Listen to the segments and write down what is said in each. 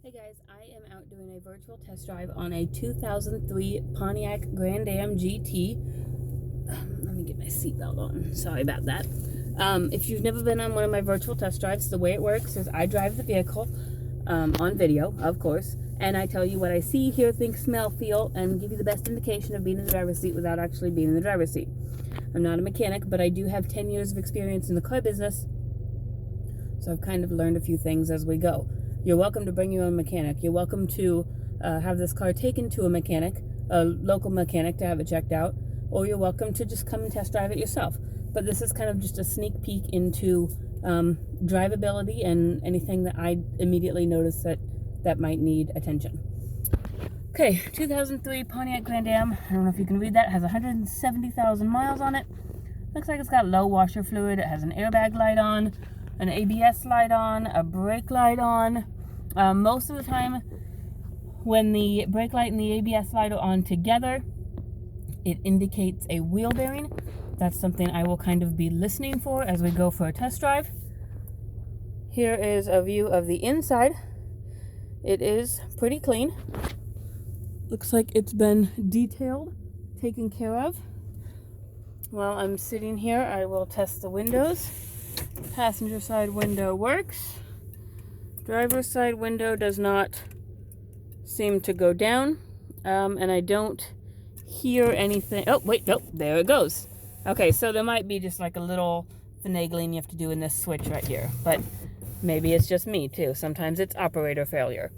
Hey guys, I am out doing a virtual test drive on a 2003 Pontiac Grand Am GT. Let me get my seatbelt on. Sorry about that. If you've never been on one of my virtual test drives, the way it works is I drive the vehicle on video, of course, and I tell you what I see, hear, think, smell, feel, and give you the best indication of being in the driver's seat without actually being in the driver's seat. I'm not a mechanic, but I do have 10 years of experience in the car business, so I've kind of learned a few things as we go. You're welcome to bring your own mechanic. You're welcome to have this car taken to a mechanic, a local mechanic, to have it checked out, or you're welcome to just come and test drive it yourself. But this is kind of just a sneak peek into drivability and anything that I immediately notice that might need attention. Okay, 2003 Pontiac Grand Am. I don't know if you can read that. It has 170,000 miles on it. Looks like it's got low washer fluid. It has an airbag light on, an ABS light on, a brake light on. Most of the time, when the brake light and the ABS light are on together, it indicates a wheel bearing. That's something I will kind of be listening for as we go for a test drive. Here is a view of the inside. It is pretty clean. Looks like it's been detailed, taken care of. While I'm sitting here, I will test the windows. Passenger side window works. Driver's side window does not seem to go down. And I don't hear anything. Oh, wait, nope, there it goes. Okay, so there might be just like a little finagling you have to do in this switch right here. But maybe it's just me too. Sometimes it's operator failure.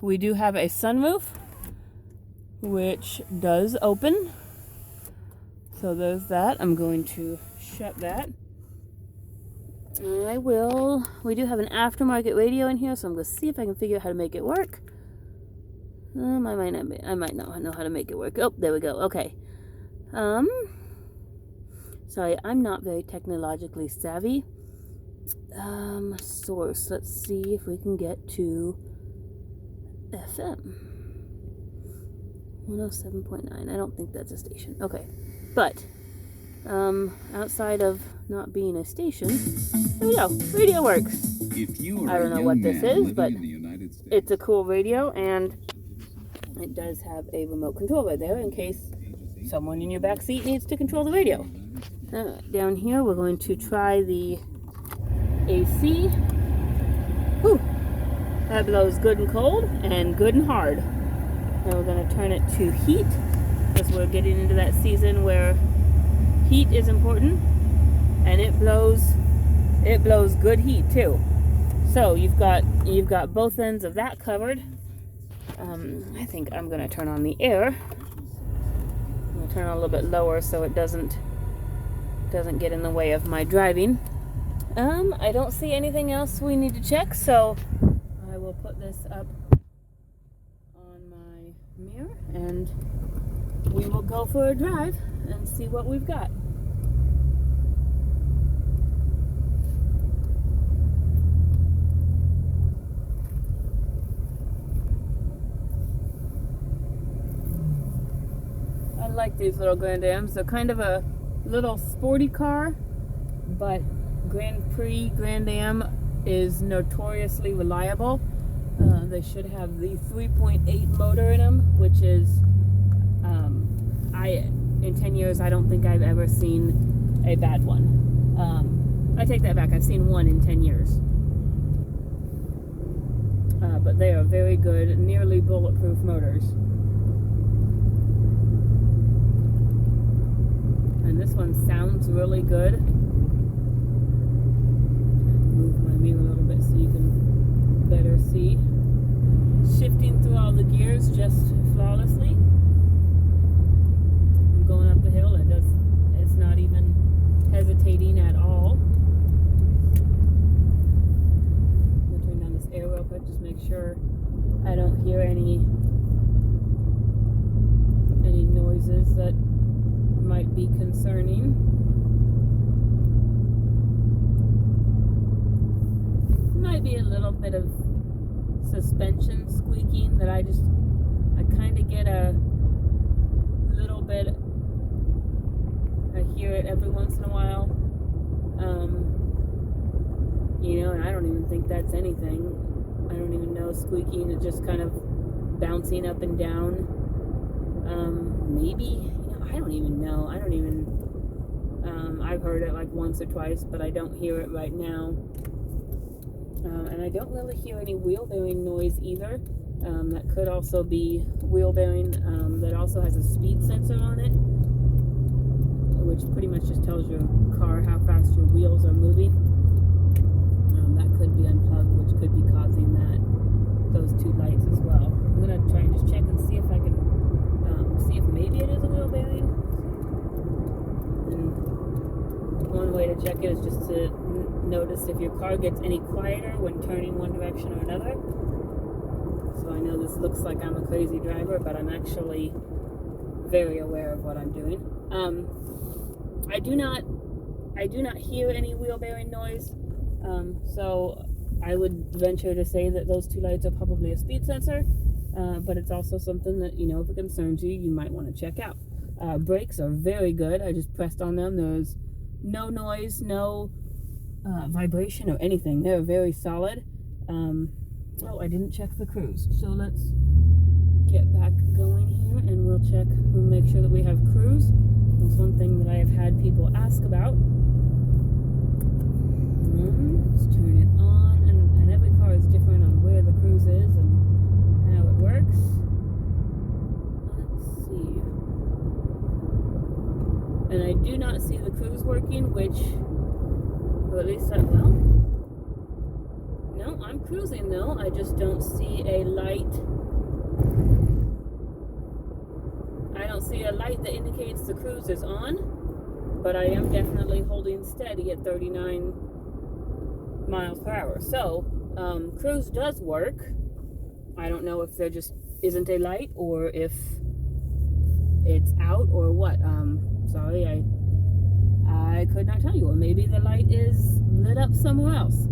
We do have a sunroof, which does open. So there's that. I'm going to shut that. We do have an aftermarket radio in here, so I'm going to see if I can figure out how to make it work. I might not know how to make it work. Oh, there we go. Okay. Sorry, I'm not very technologically savvy. Source. Let's see if we can get to FM. 107.9. I don't think that's a station. Okay. But outside of not being a station, there we go. Radio works. I don't know what this is, but it's a cool radio, and it does have a remote control right there in case someone in your back seat needs to control the radio. Down here, we're going to try the AC. Whew. That blows good and cold and good and hard. Now we're going to turn it to heat, because we're getting into that season where heat is important, and it blows good heat too. So you've got both ends of that covered. I think I'm going to turn on the air. I'm going to turn it a little bit lower so it doesn't get in the way of my driving. I don't see anything else we need to check, so I will put this up on my mirror and we will go for a drive and see what we've got. I like these little Grand Ams. They're kind of a little sporty car, but Grand Prix Grand Am is notoriously reliable. They should have the 3.8 motor in them, which is, in 10 years, I don't think I've ever seen a bad one. I take that back. I've seen one in 10 years. But they are very good, nearly bulletproof motors. And this one sounds really good. Move my mirror a little bit so you can better see. Shifting through all the gears just flawlessly. I'm going up the hill. It's not even hesitating at all. I'm going to turn down this air real quick, just make sure I don't hear any noises that might be concerning. Might be a little bit of suspension squeaking that I kind of get a little bit. I hear it every once in a while. And I don't even think that's anything. I don't even know, squeaking. It's just kind of bouncing up and down. Maybe, you know, I don't even know. I've heard it like once or twice, but I don't hear it right now. And I don't really hear any wheel bearing noise either. That could also be wheel bearing. That also has a speed sensor on it, which pretty much just tells your car how fast your wheels are moving. That could be unplugged, which could be causing those two lights as well. I'm gonna try and just check and see if I can see if maybe it is a wheel bearing. And one way to check it is just to notice if your car gets any quieter when turning one direction or another. So I know this looks like I'm a crazy driver, but I'm actually very aware of what I'm doing. I do not hear any wheel bearing noise. So I would venture to say that those two lights are probably a speed sensor, but it's also something that, you know, if it concerns you, you might want to check out. Brakes are very good. I just pressed on them. There's no noise, no vibration or anything. They're very solid. Oh, I didn't check the cruise. So let's get back going here and we'll check, we'll make sure that we have cruise. That's one thing that I have had people ask about. Let's turn it on, and every car is different on where the cruise is and how it works. Let's see. And I do not see the cruise working, which, or at least no, I'm cruising though. I just don't see a light. I don't see a light that indicates the cruise is on, but I am definitely holding steady at 39 miles per hour. So, cruise does work. I don't know if there just isn't a light or if it's out or what. Sorry, I could not tell you. Or maybe the light is lit up somewhere else.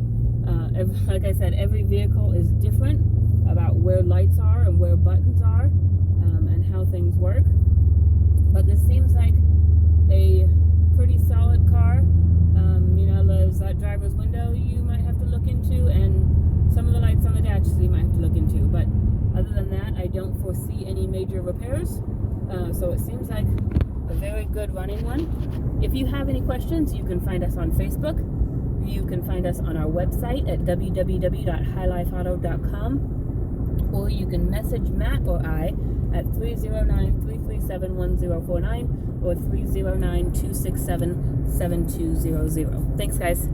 Like I said, every vehicle is different about where lights are and where buttons are, and how things work. But this seems like a pretty solid car. You know, there's that driver's window you might have to look into, and some of the lights on the dash you might have to look into. But other than that, I don't foresee any major repairs. So it seems like a very good running one. If you have any questions, you can find us on Facebook. You can find us on our website at www.highlifeauto.com, or you can message Matt or I at 309-337-1049 or 309-267-7200. Thanks, guys.